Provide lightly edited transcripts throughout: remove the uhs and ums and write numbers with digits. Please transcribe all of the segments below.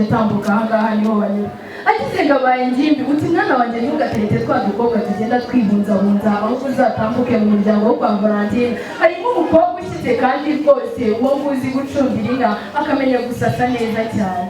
gutambuka ahangaha niho banyura agize ngo abaye ingimbi uti mwana wanjye ntugaterete twa dukobwa tugenda twibunzabunza ahubwo uzatambuke mu muryango wo kwa Valentine harimo umukobwa ushyize kandi rwose uwo nguzi gucungira inka akamenya gusasa neza cyane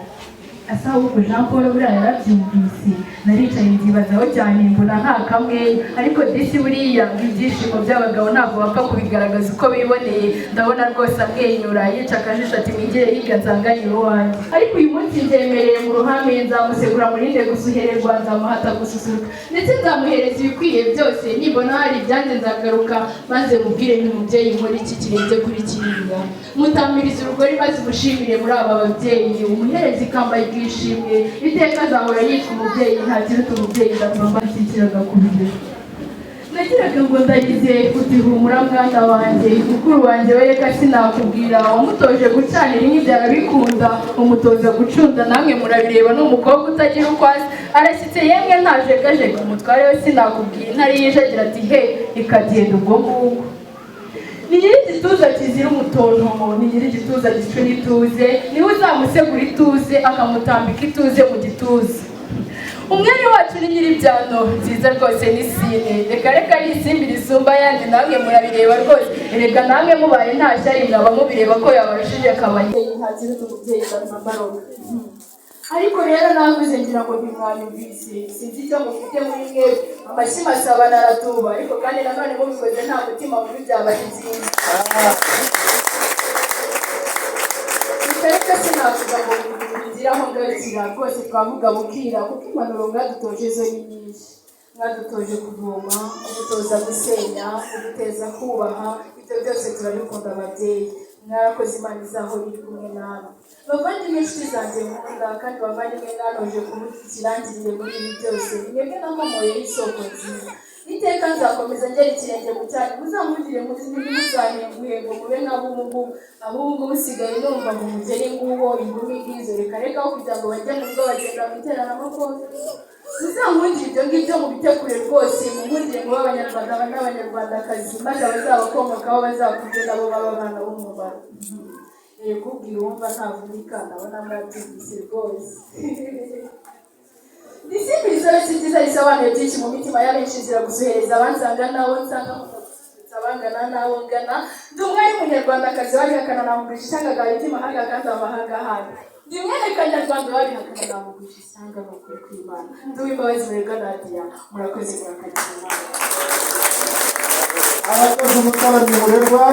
asa ahubwo Jean Paul buriya yarabyumvise naricaye nzibazaho cyane mbona nta kamwe ariko disi buriya ibyishimo by'abagabo ntabwo bapfa kubigaragaza uko biboneye ndabona rwose amwenyura yica akajisho ati mwigere hirya nsanganire uwanjye ariko uyu munsi nzemereye mu ruhame nzamusegura murinde gusuhererwa nzamuhata gususuruka ndetse nzamuhereza ibikwiye byose nibona hari ibyanjye nzagaruka maze mubwire n'umubyeyi muri iki kirenze kuri kiriya mutamiriza urugori maze umushimire muri aba babyeyi umuhereza ikamba ishimwe iteka azahora yitwa umubyeyi ntakiruta umubyeyi ndamwamba nshyikiraga ku bigero nagiraga ngo ndagize utihumura mwana wanjye mukuru wanjye we reka sinakubwira wamutoje gucanira inka arabikunda umutoza gucunda namwe murabireba n'umukobwa utagira uko asa arashyitse yemwe ntajegajega umutware we sinakubwira intare yijagira ati he ikagenda ubwo ngubwo ni nyir'igituza kizira umutontomo ni nyir'igituza gicura ituze niwe uzamusegura ituze akamutambika ituze mu gituza umwami wacu ni nyir'ibyano nziza rwose n'isine reka n'isimbi risumba yandi namwe murabireba rwose erega namwe mubaye nta shyari mwaba mubireba ko yabarushije akabaye ntakiruta umubyeyi ndamwambaroga ariko rero navuze ngira ngo ntimwanyumvise sinzi icyo mufite muri mwe amashyi masaba naratuba ariko kandi nanone mubikoze nta mutima mubi byabaye nziza reka sinavuga ngo nzira aho ngarukira rwose twavuga bukira kuko impanuro mwadutoje zo ni nyinshi mwadutoje kuvoma kudutoza gusenya kuduteza kubaha ibyo byose turabikunda ababyeyi mwarakoze Imana izahora iri kumwe nawe bavandimwe inshuti zanjye nkunda kandi bavandimwe mwanoje kumukirangirire muri ibi byose mwebwe n'amamoye y'isoko nziza iteka nzakomeza ngera ikirenge mu cyanyu muzamugire muzanenguhe ngo mube nk'abungu abungu usigaye numva ngo mugere nguwo ingumi ngizo reka kugira ngo bajye mu rugo bagenda mu iteranamakofe muzamugire ibyo ngibyo mubitegure rwose mumugire ngo b'abanyarwanda n'abanyarwandakazi maze abazabakomokaho bazakuze nabo baba abana b'umumaro kubwira uwumva ntavunika ndabona mwabyumvise rwose isimbi risaba si ryiza risobanuye byinshi mu mitima y'abenshi nzira gusuhereza abansanga n'abo nsanga mukagusubiza abangana n'abo ngana ndi umwari w'umunyarwandakazi wabihakana namugurisha ishyanga agaha iby'imahanga kandi amahanga ahandi ndi umwene kanyarwanda wabihakana namugurisha ishyanga ni ukuri kw'Imana ndi uw'imbabazi murega Nadia murakoze murakagira Imana abakoze umutarami murerwa